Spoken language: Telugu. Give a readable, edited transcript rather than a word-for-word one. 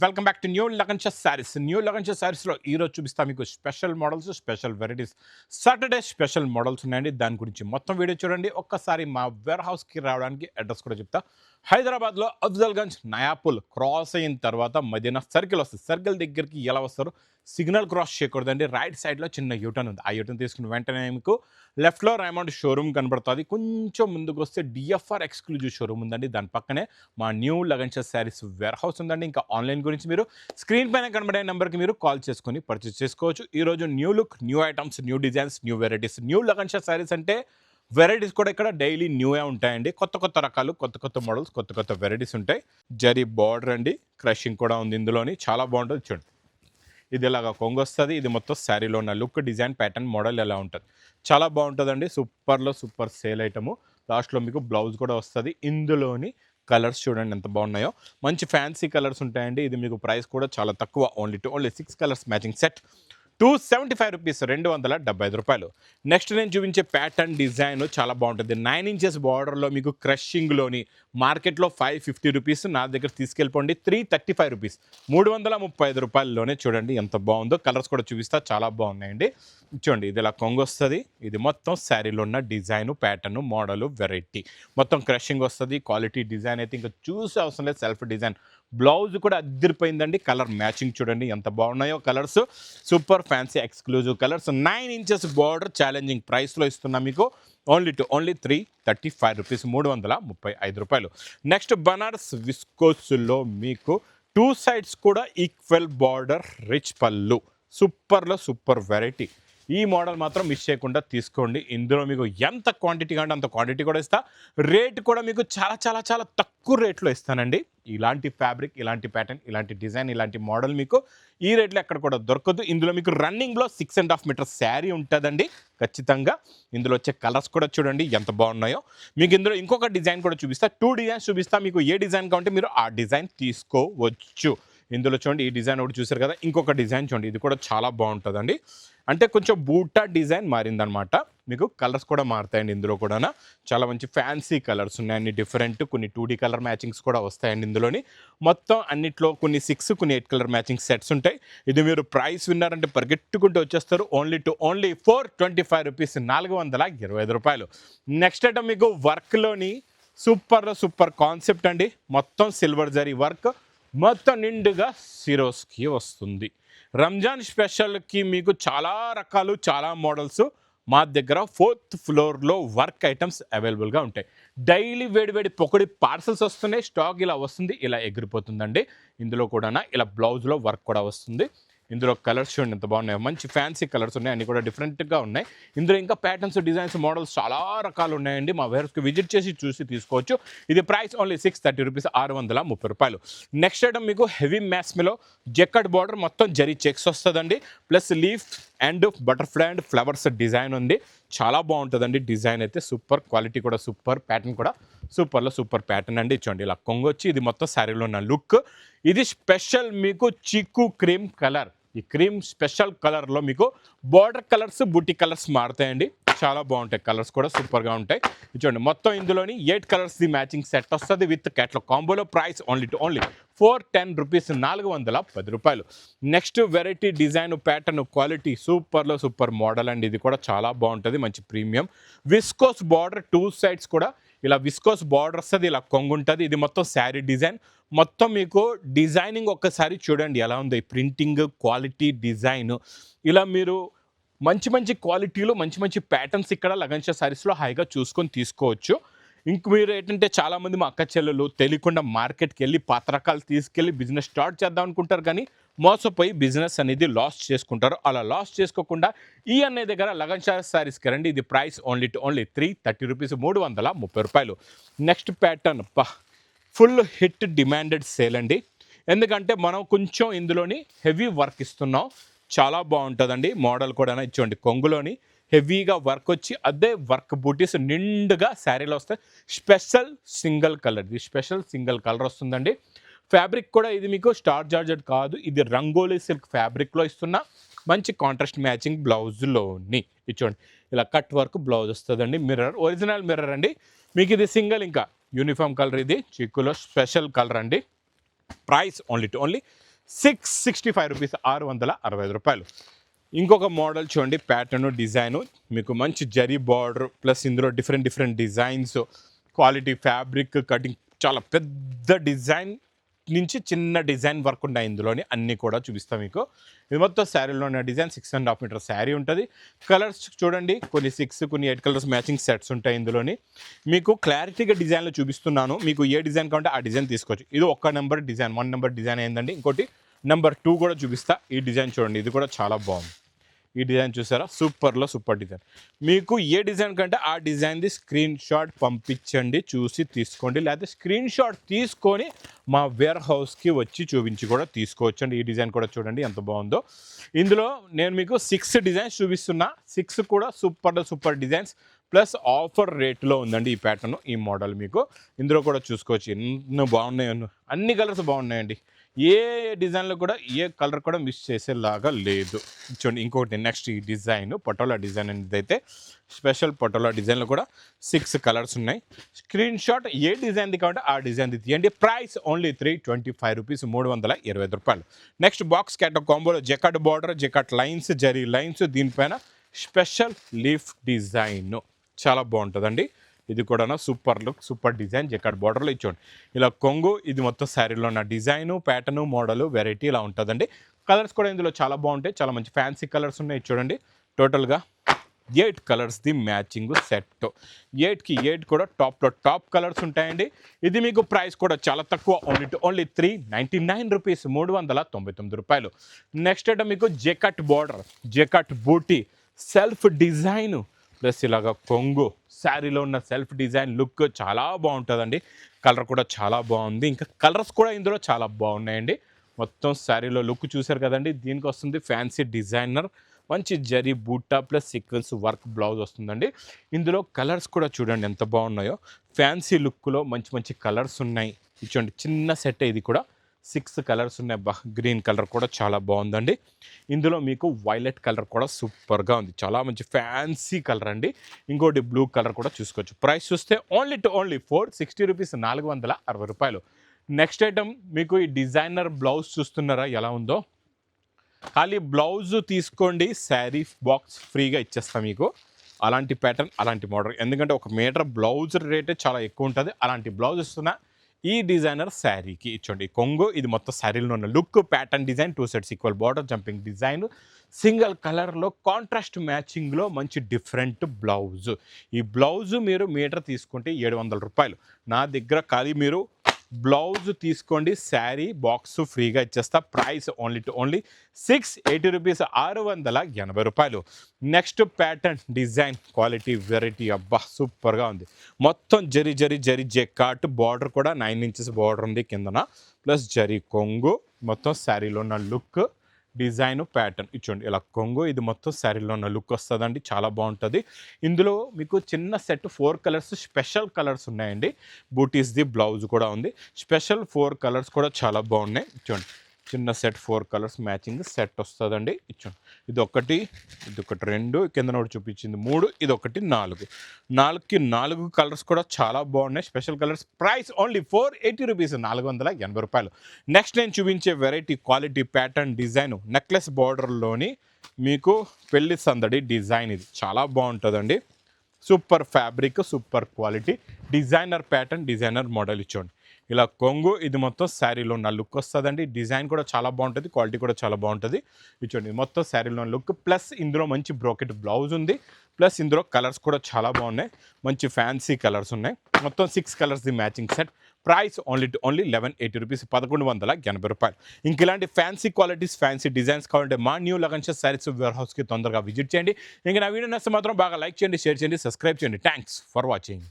Welcome back to new Lagansha saris. New Lagansha శారీస్లో ఈరోజు చూపిస్తా మీకు special models, special varieties, Saturday special models ఉన్నాయండి. దాని గురించి మొత్తం వీడియో చూడండి. ఒక్కసారి మా వేర్ హౌస్కి రావడానికి అడ్రస్ కూడా చెప్తా. హైదరాబాద్లో అఫ్జల్గంజ్ నయాపుల్ క్రాస్ అయిన తర్వాత మదీనా సర్కిల్ వస్తుంది. సర్కిల్ దగ్గరికి ఎలా వస్తారు? సిగ్నల్ క్రాస్ చేయకూడదండి. రైట్ సైడ్లో చిన్న యూటర్న్ ఉంది. ఆ యూటర్న్ తీసుకుని వెంటనే మీకు లెఫ్ట్లో రైమండ్ షోరూమ్ కనబడుతుంది. కొంచెం ముందుకు వస్తే డిఎఫ్ఆర్ ఎక్స్క్లూజివ్ షోరూమ్ ఉందండి. దాని పక్కనే మా new Lagansha sarees warehouse ఉందండి. ఇంకా ఆన్లైన్ గురించి మీరు స్క్రీన్ పైన కనబడే నెంబర్కి మీరు కాల్ చేసుకొని పర్చేస్ చేసుకోవచ్చు. ఈరోజు new look, new items, new designs, new varieties. New Lagansha saris అంటే వెరైటీస్ కూడా ఇక్కడ డైలీ న్యూవే ఉంటాయండి. కొత్త కొత్త రకాలు, కొత్త కొత్త మోడల్స్, కొత్త కొత్త వెరైటీస్ ఉంటాయి. జరీ బార్డర్ అండి, క్రషింగ్ కూడా ఉంది ఇందులోని. చాలా బాగుంటుంది. చూడండి, ఇది ఇలాగా కొంగు వస్తుంది. ఇది మొత్తం శారీలో ఉన్న లుక్, డిజైన్, ప్యాటర్న్, మోడల్ ఎలా ఉంటుంది. చాలా బాగుంటుందండి. సూపర్లో సూపర్ సేల్ ఐటము. లాస్ట్లో మీకు బ్లౌజ్ కూడా వస్తుంది. ఇందులోని కలర్స్ చూడండి ఎంత బాగున్నాయో. మంచి ఫ్యాన్సీ కలర్స్ ఉంటాయండి. ఇది మీకు ప్రైస్ కూడా చాలా తక్కువ. Only 6 colours matching set, 275 rupees, 275 రూపాయలు. నెక్స్ట్ నేను చూపించే ప్యాటర్న్ డిజైన్ చాలా బాగుంటుంది. 9 ఇంచెస్ బార్డర్లో మీకు క్రషింగ్లోని మార్కెట్లో 550 రూపీస్, నా దగ్గర తీసుకెళ్ళిపోండి 335 రూపీస్, 335 రూపాయల్లోనే. చూడండి ఎంత బాగుందో. కలర్స్ కూడా చూపిస్తా, చాలా బాగున్నాయండి. చూడండి, ఇది ఇలా కొంగు వస్తుంది. ఇది మొత్తం శారీలో ఉన్న డిజైన్, ప్యాటర్న్, మోడల్, వెరైటీ మొత్తం క్రషింగ్ వస్తుంది. క్వాలిటీ డిజైన్ అయితే ఇంకా చూసే అవసరం లేదు. Self design. బ్లౌజ్ కూడా అద్దరిపోయిందండి. కలర్ మ్యాచింగ్ చూడండి ఎంత బాగున్నాయో. Colours super fancy exclusive colours. 9 inches border challenging ప్రైస్లో ఇస్తున్నా మీకు. ఓన్లీ 335 రూపీస్, 335 రూపాయలు. నెక్స్ట్ బనారస్ విస్కోస్లో మీకు 2 సైడ్స్ కూడా ఈక్వల్ బార్డర్, రిచ్ పళ్ళు. సూపర్లో సూపర్ వెరైటీ. ఈ మోడల్ మాత్రం మిస్ చేయకుండా తీసుకోండి. ఇందులో మీకు ఎంత క్వాంటిటీ కావాలంటే అంత క్వాంటిటీ కూడా ఇస్తా. రేట్ కూడా మీకు చాలా చాలా చాలా తక్కువ రేట్లో ఇస్తానండి. ఇలాంటి ఫ్యాబ్రిక్, ఇలాంటి ప్యాటర్న్, ఇలాంటి డిజైన్, ఇలాంటి మోడల్ మీకు ఈ రేట్లో ఎక్కడ కూడా దొరకదు. ఇందులో మీకు రన్నింగ్లో 6.5 మీటర్స్ శారీ ఉంటుందండి ఖచ్చితంగా. ఇందులో వచ్చే కలర్స్ కూడా చూడండి ఎంత బాగున్నాయో. మీకు ఇందులో ఇంకొక డిజైన్ కూడా చూపిస్తా. 2 డిజైన్స్ చూపిస్తా. మీకు ఏ డిజైన్ కావాలంటే మీరు ఆ డిజైన్ తీసుకోవచ్చు. ఇందులో చూడండి, ఈ డిజైన్ ఒకటి చూసారు కదా. ఇంకొక డిజైన్ చూడండి, ఇది కూడా చాలా బాగుంటుందండి. అంటే కొంచెం బూటా డిజైన్ మారిందనమాట. మీకు కలర్స్ కూడా మారుతాయండి ఇందులో కూడా. చాలా మంచి ఫ్యాన్సీ కలర్స్ ఉన్నాయండి, డిఫరెంట్. కొన్ని 2D కలర్ మ్యాచింగ్స్ కూడా వస్తాయండి ఇందులోని. మొత్తం అన్నిట్లో కొన్ని 6, కొన్ని 8 కలర్ మ్యాచింగ్ సెట్స్ ఉంటాయి. ఇది మీరు ప్రైస్ విన్నారంటే పరిగెట్టుకుంటూ వచ్చేస్తారు. ఓన్లీ 425 రూపీస్, 425 రూపాయలు. నెక్స్ట్ ఐటమ్ మీకు వర్క్లోని సూపర్లో సూపర్ కాన్సెప్ట్ అండి. మొత్తం సిల్వర్ జరీ వర్క్, మొత్తం నిండుగా సిరోస్కి వస్తుంది. రంజాన్ స్పెషల్కి మీకు చాలా రకాలు, చాలా మోడల్స్ మా దగ్గర 4th ఫ్లోర్లో వర్క్ ఐటమ్స్ అవైలబుల్గా ఉంటాయి. డైలీ వేడివేడి పొకడి పార్సల్స్ వస్తున్నాయి. స్టాక్ ఇలా వస్తుంది, ఇలా ఎగిరిపోతుందండి. ఇందులో కూడా ఇలా బ్లౌజ్లో వర్క్ కూడా వస్తుంది. ఇందులో కలర్స్ చూడండి ఎంత బాగున్నాయి. మంచి ఫ్యాన్సీ కలర్స్ ఉన్నాయి, అన్నీ కూడా డిఫరెంట్గా ఉన్నాయి. ఇందులో ఇంకా ప్యాటర్న్స్, డిజైన్స్, మోడల్స్ చాలా రకాలు ఉన్నాయండి. మా వేర్స్కి విజిట్ చేసి చూసి తీసుకోవచ్చు. ఇది ప్రైస్ ఓన్లీ 630 రూపీస్, 630 రూపాయలు. నెక్స్ట్ ఐటమ్ మీకు హెవీ మ్యాస్మిలో జెక్కడ్ బార్డర్, మొత్తం జరీ చెక్స్ వస్తుందండి. Plus leaf and butterfly and flowers design ఉంది. చాలా బాగుంటుందండి డిజైన్ అయితే. సూపర్ క్వాలిటీ కూడా సూపర్, ప్యాటర్న్ కూడా సూపర్లో సూపర్ ప్యాటర్న్ అండి. చూడండి ఇలా కొంగు వచ్చి, ఇది మొత్తం శారీలో ఉన్న లుక్. ఇది స్పెషల్ మీకు చిక్కు క్రీమ్ కలర్. ఈ క్రీమ్ స్పెషల్ కలర్లో మీకు బార్డర్ కలర్స్, బుట్టి కలర్స్ మారుతాయండి. చాలా బాగుంటాయి. కలర్స్ కూడా సూపర్గా ఉంటాయి. చూడండి మొత్తం ఇందులోని 8 కలర్స్ ది మ్యాచింగ్ సెట్ వస్తుంది విత్ క్యాట్లాగ్ కాంబోలో. ప్రైస్ ఓన్లీ 410 రూపీస్, 410 రూపాయలు. Next variety design, pattern, quality సూపర్లో సూపర్ మోడల్ అండి. ఇది కూడా చాలా బాగుంటుంది. మంచి ప్రీమియం విస్కోస్ బార్డర్, 2 సైడ్స్ కూడా ఇలా విస్కోస్ బార్డర్ వస్తుంది. ఇలా కొంగు ఉంటుంది. ఇది మొత్తం శారీ డిజైన్. మొత్తం మీకు డిజైనింగ్ ఒక్కసారి చూడండి ఎలా ఉంది. ప్రింటింగ్, క్వాలిటీ, డిజైన్, ఇలా మీరు మంచి మంచి క్వాలిటీలో మంచి మంచి ప్యాటర్న్స్ ఇక్కడ లగన్షా శారీస్లో హాయిగా చూసుకొని తీసుకోవచ్చు. ఇంక మీరు ఏంటంటే చాలామంది మా అక్క చెల్లెలు తెలియకుండా మార్కెట్కి వెళ్ళి పాత రకాలు తీసుకెళ్ళి బిజినెస్ స్టార్ట్ చేద్దాం అనుకుంటారు, కానీ మోసపోయి బిజినెస్ అనేది లాస్ చేసుకుంటారు. అలా లాస్ చేసుకోకుండా ఈ అన్నయ్య దగ్గర లగన్షా శారీస్కి రండి. ఇది ప్రైస్ ఓన్లీ 330 రూపీస్, 330 రూపాయలు. Next pattern full hit, demanded sale అండి. ఎందుకంటే మనం కొంచెం ఇందులోని హెవీ వర్క్ ఇస్తున్నాం. చాలా బాగుంటుందండి. మోడల్ కూడా ఇచ్చోండి, కొంగులోని హెవీగా వర్క్ వచ్చి అదే వర్క్ బూటీస్ నిండుగా శారీలో వస్తాయి. స్పెషల్ సింగిల్ కలర్, ఇది స్పెషల్ సింగిల్ కలర్ వస్తుందండి. ఫ్యాబ్రిక్ కూడా ఇది మీకు స్టార్ జార్జెట్ కాదు, ఇది రంగోలీ సిల్క్ ఫ్యాబ్రిక్లో ఇస్తున్న మంచి కాంట్రాస్ట్ మ్యాచింగ్ బ్లౌజ్లోని. ఇచ్చోండి ఇలా కట్ వర్క్ బ్లౌజ్ వస్తుందండి. మిర్రర్, ఒరిజినల్ మిర్రర్ అండి. మీకు ఇది సింగిల్, ఇంకా యూనిఫామ్ కలర్. ఇది చిక్కులో స్పెషల్ కలర్ అండి. ప్రైస్ ఓన్లీ 665 రూపీస్, 665 రూపాయలు. ఇంకొక మోడల్ చూడండి, ప్యాటర్న్ డిజైను, మీకు మంచి జరీ బార్డర్ ప్లస్ ఇందులో different designs, quality fabric cutting, చాలా పెద్ద డిజైన్ నుంచి చిన్న డిజైన్ వర్క్ ఉన్నాయి ఇందులోని, అన్నీ కూడా చూపిస్తాం మీకు. ఇది మొత్తం శారీలో ఉన్న డిజైన్ 6.5 మీటర్ శారీ ఉంటుంది. కలర్స్ చూడండి, కొన్ని 6 కొన్ని 8 కలర్స్ మ్యాచింగ్ సెట్స్ ఉంటాయి ఇందులోని. మీకు క్లారిటీగా డిజైన్లో చూపిస్తున్నాను, మీకు ఏ డిజైన్ కావాలంటే ఆ డిజైన్ తీసుకోవచ్చు. ఇది ఒక నెంబర్ డిజైన్, 1 నెంబర్ డిజైన్ అయిందండి. ఇంకోటి నెంబర్ 2 కూడా చూపిస్తా. ఈ డిజైన్ చూడండి, ఇది కూడా చాలా బాగుంది. ఈ డిజైన్ చూసారా, సూపర్ డిజైన్. మీకు ఏ డిజైన్ కంటే ఆ డిజైన్ది స్క్రీన్ షాట్ పంపించండి, చూసి తీసుకోండి. లేకపోతే స్క్రీన్ షాట్ తీసుకొని మా వేర్ హౌస్కి వచ్చి చూపించి కూడా తీసుకోవచ్చండి. ఈ డిజైన్ కూడా చూడండి ఎంత బాగుందో. ఇందులో నేను మీకు 6 డిజైన్స్ చూపిస్తున్నా, 6 కూడా సూపర్ డిజైన్స్ ప్లస్ ఆఫర్ రేట్లో ఉందండి ఈ ప్యాటర్న్, ఈ మోడల్. మీకు ఇందులో కూడా చూసుకోవచ్చు, ఎన్నో బాగున్నాయి, అన్ని కలర్స్ బాగున్నాయండి. ఏ డిజైన్లో కూడా ఏ కలర్ కూడా మిస్ చేసేలాగా లేదు. చూడండి ఇంకొకటి, నెక్స్ట్ ఈ డిజైన్ పటోలా డిజైన్ అనేది అయితే స్పెషల్ పటోలా డిజైన్లో కూడా 6 కలర్స్ ఉన్నాయి. స్క్రీన్ షాట్ ఏ డిజైన్ది కాబట్టి ఆ డిజైన్ది తీయండి. ప్రైస్ ఓన్లీ 325 రూపీస్, 325 రూపాయలు. నెక్స్ట్ బాక్స్ క్యాట్ కాంబోలో jacquard border, jacquard lines, zari lines, దీనిపైన స్పెషల్ లీఫ్ డిజైన్ చాలా బాగుంటుందండి. ఇది కూడా super look, super design, jacquard బార్డర్లో ఇచ్చోండి. ఇలా కొంగు, ఇది మొత్తం శారీలో ఉన్న డిజైను, ప్యాటర్ను, మోడలు, వెరైటీ ఇలా ఉంటుందండి. కలర్స్ కూడా ఇందులో చాలా బాగుంటాయి, చాలా మంచి ఫ్యాన్సీ కలర్స్ ఉన్నాయి చూడండి. టోటల్గా 8 కలర్స్ది మ్యాచింగ్ సెట్, 8కి 8 కూడా టాప్ కలర్స్ ఉంటాయండి. ఇది మీకు ప్రైస్ కూడా చాలా తక్కువ, ఓన్లీ 399 రూపీస్, 399 రూపాయలు. నెక్స్ట్ అంటే మీకు జకాట్ బార్డర్, జకాట్ బూటీ, సెల్ఫ్ డిజైను ప్లస్ ఇలాగా కొంగు, శారీలో ఉన్న సెల్ఫ్ డిజైన్ లుక్ చాలా బాగుంటుందండి. కలర్ కూడా చాలా బాగుంది, ఇంకా కలర్స్ కూడా ఇందులో చాలా బాగున్నాయండి. మొత్తం శారీలో లుక్ చూసారు కదండి. దీనికి వస్తుంది ఫ్యాన్సీ డిజైనర్, మంచి జరీ బూటా ప్లస్ సీక్వెన్స్ వర్క్ బ్లౌజ్ వస్తుందండి. ఇందులో కలర్స్ కూడా చూడండి ఎంత బాగున్నాయో, ఫ్యాన్సీ లుక్లో మంచి కలర్స్ ఉన్నాయి. చూడండి చిన్న సెట్, ఇది కూడా 6 కలర్స్ ఉన్నాయి. గ్రీన్ కలర్ కూడా చాలా బాగుందండి. ఇందులో మీకు వైలెట్ కలర్ కూడా సూపర్గా ఉంది, చాలా మంచి ఫ్యాన్సీ కలర్ అండి. ఇంకోటి బ్లూ కలర్ కూడా చూసుకోవచ్చు. ప్రైస్ చూస్తే ఓన్లీ 460 రూపీస్, 460 రూపాయలు. నెక్స్ట్ ఐటమ్ మీకు ఈ డిజైనర్ బ్లౌజ్ చూస్తున్నారా ఎలా ఉందో. ఖాళీ బ్లౌజ్ తీసుకోండి, శారీ బాక్స్ ఫ్రీగా ఇచ్చేస్తాం మీకు. అలాంటి ప్యాటర్న్, అలాంటి మోడల్, ఎందుకంటే 1 మీటర్ బ్లౌజ్ రేటే చాలా ఎక్కువ ఉంటుంది. అలాంటి బ్లౌజ్ ఇస్తున్నా ఈ డిజైనర్ శారీకి. ఇచ్చోండి కొంగు, ఇది మొత్తం శారీలో ఉన్న look, pattern design, 2 sets equal border, jumping design, single కలర్లో కాంట్రాస్ట్ మ్యాచింగ్లో మంచి డిఫరెంట్ బ్లౌజ్. ఈ బ్లౌజ్ మీరు మీటర్ తీసుకుంటే 700 రూపాయలు. నా దగ్గర ఖాళీ మీరు బ్లౌజ్ తీసుకోండి, శారీ బాక్స్ ఫ్రీగా ఇచ్చేస్తా. ప్రైస్ ఓన్లీ 680 రూపీస్, 680 రూపాయలు. Next pattern design, quality variety, అబ్బా సూపర్గా ఉంది. మొత్తం జరీ జెకాట్ బార్డర్ కూడా 9 ఇంచెస్ బార్డర్ ఉంది కిందన, ప్లస్ జరీ కొంగు, మొత్తం శారీలో ఉన్న లుక్, డిజైన్, ప్యాటర్న్ ఇచ్చోండి ఇలా కొంగు, ఇది మొత్తం శారీలో ఉన్న లుక్ వస్తుందండి, చాలా బాగుంటుంది. ఇందులో మీకు చిన్న సెట్ 4 కలర్స్ స్పెషల్ కలర్స్ ఉన్నాయండి. బూటీస్ది బ్లౌజ్ కూడా ఉంది, స్పెషల్ 4 కలర్స్ కూడా చాలా బాగున్నాయి. ఇచ్చోండి చిన్న సెట్ 4 కలర్స్ మ్యాచింగ్ సెట్ వస్తుందండి. ఇచ్చోండి ఇది ఒకటి 2, కింద ఒకటి చూపించింది 3, ఇది ఒకటి 4, 4కి 4 కలర్స్ కూడా చాలా బాగున్నాయి, special colours. Price only 480 rupees, 480 రూపాయలు. నెక్స్ట్ నేను చూపించే variety quality pattern design, necklace బార్డర్లోని మీకు పెళ్లి సందడి డిజైన్, ఇది చాలా బాగుంటుందండి. Super fabric, super quality, designer pattern, designer model. ఇచ్చోండి ఇలా కొంగు, ఇది మొత్తం శారీలో ఉన్న లుక్ వస్తుందండి. డిజైన్ కూడా చాలా బాగుంటుంది, క్వాలిటీ కూడా చాలా బాగుంటుంది. ఇచ్చోండి మొత్తం శారీలో లుక్, ప్లస్ ఇందులో మంచి బ్రోకెట్ బ్లౌజ్ ఉంది, ప్లస్ ఇందులో కలర్స్ కూడా చాలా బాగున్నాయి, మంచి ఫ్యాన్సీ కలర్స్ ఉన్నాయి. మొత్తం 6 కలర్స్ది matching set. Price only 1180 rupees, 1180 రూపాయలు. ఇంక ఇలాంటి ఫ్యాన్సీ క్వాలిటీస్, ఫ్యాన్సీ డిజైన్స్ కావాలంటే మా న్యూ లగన్ శారీస్ వేర్ హౌస్కి తొందరగా విజిట్ చేయండి. ఇంకా నా వీడియో నచ్చితే మాత్రం బాగా లైక్ చేయండి, షేర్ చేయండి, సబ్స్క్రైబ్ చేయండి. Thanks for watching.